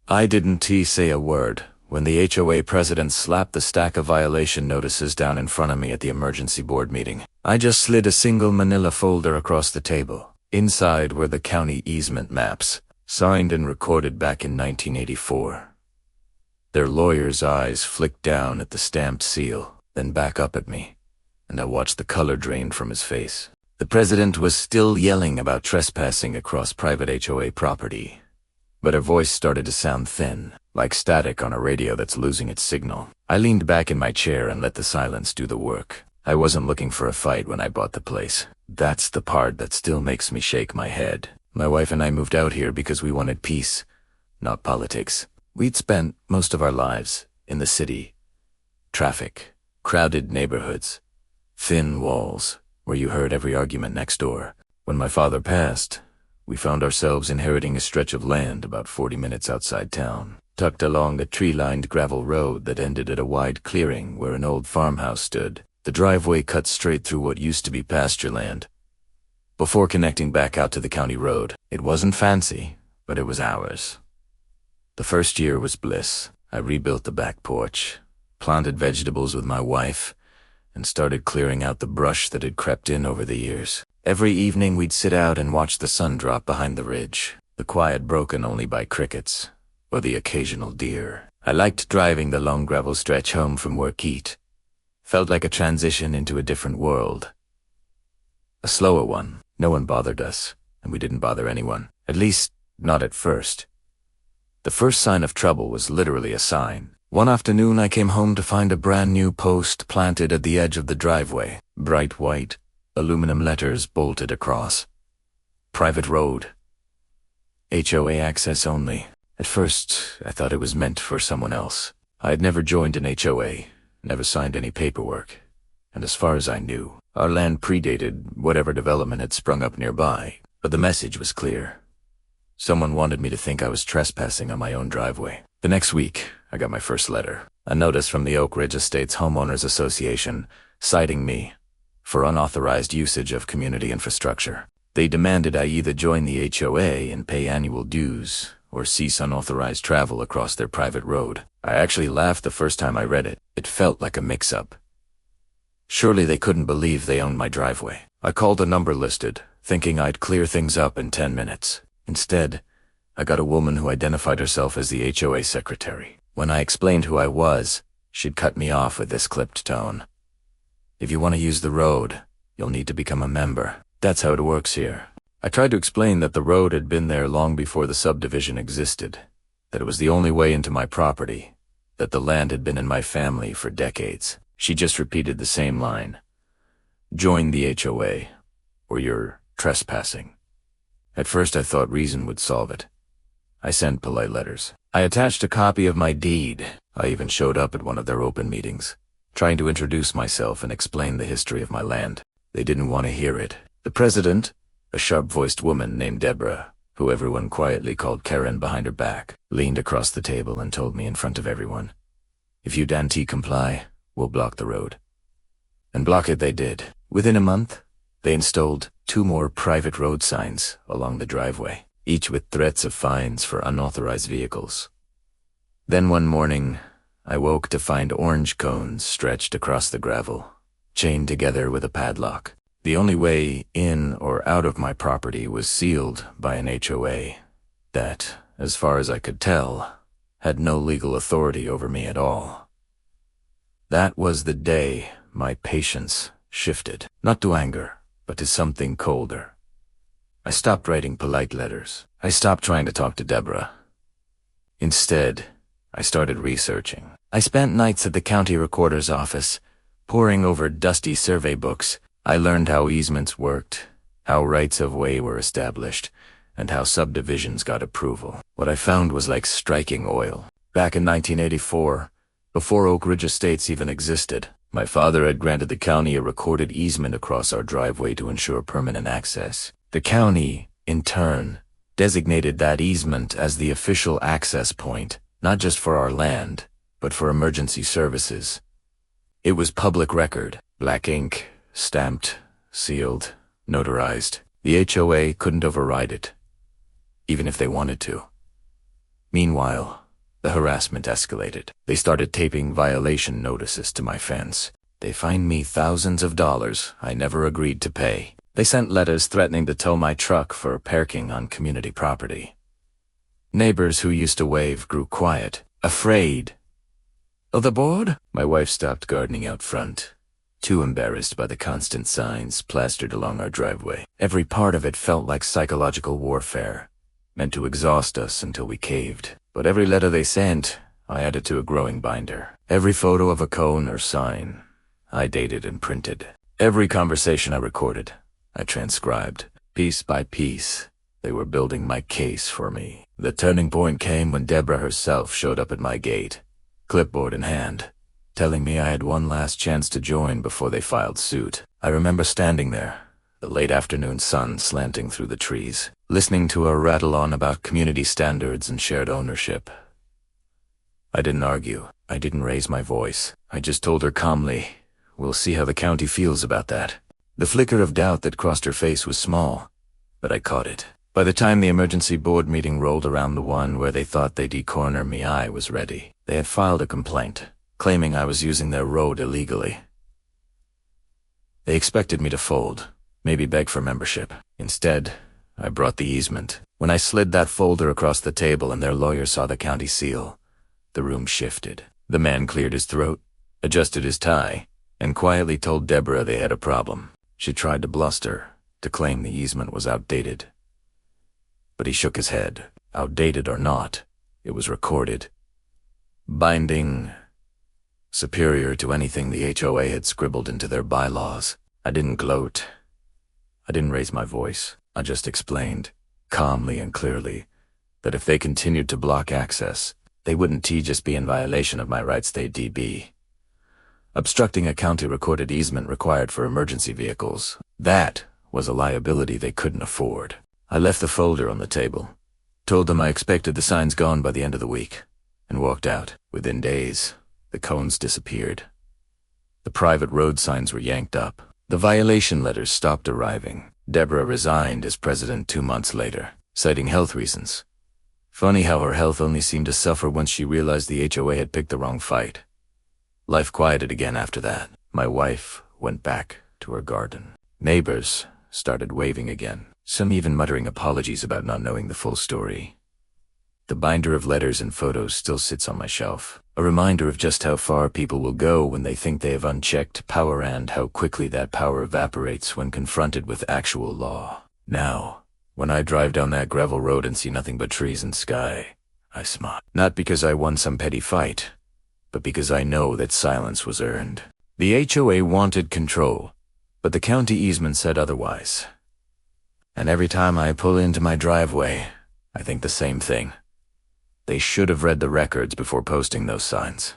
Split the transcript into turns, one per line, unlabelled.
I didn't say a word when the HOA president slapped the stack of violation notices down in front of me at the emergency board meeting. I just slid a single manila folder across the table. Inside were the county easement maps, signed and recorded back in 1984. Their lawyer's eyes flicked down at the stamped seal, then back up at me, and I watched the color drain from his face. The president was still yelling about trespassing across private HOA property, but her voice started to sound thin, like static on a radio that's losing its signal. I leaned back in my chair and let the silence do the work. I wasn't looking for a fight when I bought the place. That's the part that still makes me shake my head. My wife and I moved out here because we wanted peace, not politics. We'd spent most of our lives in the city. Traffic, crowded neighborhoods, thin walls, where you heard every argument next door. When my father passed, we found ourselves inheriting a stretch of land about 40 minutes outside town, tucked along a tree-lined gravel road that ended at a wide clearing where an old farmhouse stood. The driveway cut straight through what used to be pasture land, before connecting back out to the county road. It wasn't fancy, but it was ours. The first year was bliss. I rebuilt the back porch, planted vegetables with my wife, and started clearing out the brush that had crept in over the years. Every evening we'd sit out and watch the sun drop behind the ridge, the quiet broken only by crickets or the occasional deer. I liked driving the long gravel stretch home from work. Felt like a transition into a different world. A slower one. No one bothered us, and we didn't bother anyone. At least, not at first. The first sign of trouble was literally a sign. One afternoon I came home to find a brand new post planted at the edge of the driveway. Bright white, aluminum letters bolted across. Private road. HOA access only. At first, I thought it was meant for someone else. I had never joined an HOA, never signed any paperwork, and as far as I knew, our land predated whatever development had sprung up nearby. But the message was clear. Someone wanted me to think I was trespassing on my own driveway. The next week, I got my first letter. A notice from the Oak Ridge Estates Homeowners Association, citing me for unauthorized usage of community infrastructure. They demanded I either join the HOA and pay annual dues, or cease unauthorized travel across their private road. I actually laughed the first time I read it. It felt like a mix-up. Surely they couldn't believe they owned my driveway. I called a number listed, thinking I'd clear things up in 10 minutes. Instead, I got a woman who identified herself as the HOA secretary. When I explained who I was, she'd cut me off with this clipped tone. If you want to use the road, you'll need to become a member. That's how it works here. I tried to explain that the road had been there long before the subdivision existed, that it was the only way into my property, that the land had been in my family for decades. She just repeated the same line. Join the HOA, or you're trespassing. At first I thought reason would solve it. I sent polite letters. I attached a copy of my deed. I even showed up at one of their open meetings, trying to introduce myself and explain the history of my land. They didn't want to hear it. The president, a sharp-voiced woman named Deborah, who everyone quietly called Karen behind her back, leaned across the table and told me in front of everyone, "If you Dante comply, we'll block the road." And block it they did. Within a month, they installed 2 more private road signs along the driveway, each with threats of fines for unauthorized vehicles. Then one morning, I woke to find orange cones stretched across the gravel, chained together with a padlock. The only way in or out of my property was sealed by an HOA that, as far as I could tell, had no legal authority over me at all. That was the day my patience shifted, not to anger, but to something colder. I stopped writing polite letters. I stopped trying to talk to Deborah. Instead, I started researching. I spent nights at the county recorder's office, poring over dusty survey books. I learned how easements worked, how rights of way were established, and how subdivisions got approval. What I found was like striking oil. Back in 1984, before Oak Ridge Estates even existed, my father had granted the county a recorded easement across our driveway to ensure permanent access. The county, in turn, designated that easement as the official access point, not just for our land, but for emergency services. It was public record, black ink, stamped, sealed, notarized. The HOA couldn't override it, even if they wanted to. Meanwhile, the harassment escalated. They started taping violation notices to my fence. They fined me thousands of dollars I never agreed to pay. They sent letters threatening to tow my truck for parking on community property. Neighbors who used to wave grew quiet, afraid. "Oh, the board?" My wife stopped gardening out front, too embarrassed by the constant signs plastered along our driveway. Every part of it felt like psychological warfare, meant to exhaust us until we caved. But every letter they sent, I added to a growing binder. Every photo of a cone or sign, I dated and printed. Every conversation I recorded, I transcribed. Piece by piece, they were building my case for me. The turning point came when Deborah herself showed up at my gate, clipboard in hand, telling me I had one last chance to join before they filed suit. I remember standing there, the late afternoon sun slanting through the trees, listening to her rattle on about community standards and shared ownership. I didn't argue. I didn't raise my voice. I just told her calmly, "We'll see how the county feels about that." The flicker of doubt that crossed her face was small, but I caught it. By the time the emergency board meeting rolled around, the one where they thought they'd de-corner me, I was ready. They had filed a complaint, claiming I was using their road illegally. They expected me to fold, maybe beg for membership. Instead, I brought the easement. When I slid that folder across the table and their lawyer saw the county seal, the room shifted. The man cleared his throat, adjusted his tie, and quietly told Deborah they had a problem. She tried to bluster, to claim the easement was outdated. But he shook his head. Outdated or not, it was recorded. Binding, superior to anything the HOA had scribbled into their bylaws. I didn't gloat. I didn't raise my voice. I just explained, calmly and clearly, that if they continued to block access, they wouldn't just be in violation of my rights, they'd be obstructing a county-recorded easement required for emergency vehicles. That was a liability they couldn't afford. I left the folder on the table, told them I expected the signs gone by the end of the week, and walked out. Within days, the cones disappeared. The private road signs were yanked up. The violation letters stopped arriving. Deborah resigned as president 2 months later, citing health reasons. Funny how her health only seemed to suffer once she realized the HOA had picked the wrong fight. Life quieted again after that. My wife went back to her garden. Neighbors started waving again, some even muttering apologies about not knowing the full story. The binder of letters and photos still sits on my shelf, a reminder of just how far people will go when they think they have unchecked power and how quickly that power evaporates when confronted with actual law. Now, when I drive down that gravel road and see nothing but trees and sky, I smile. Not because I won some petty fight, but because I know that silence was earned. The HOA wanted control, but the county easement said otherwise. And every time I pull into my driveway, I think the same thing. They should have read the records before posting those signs.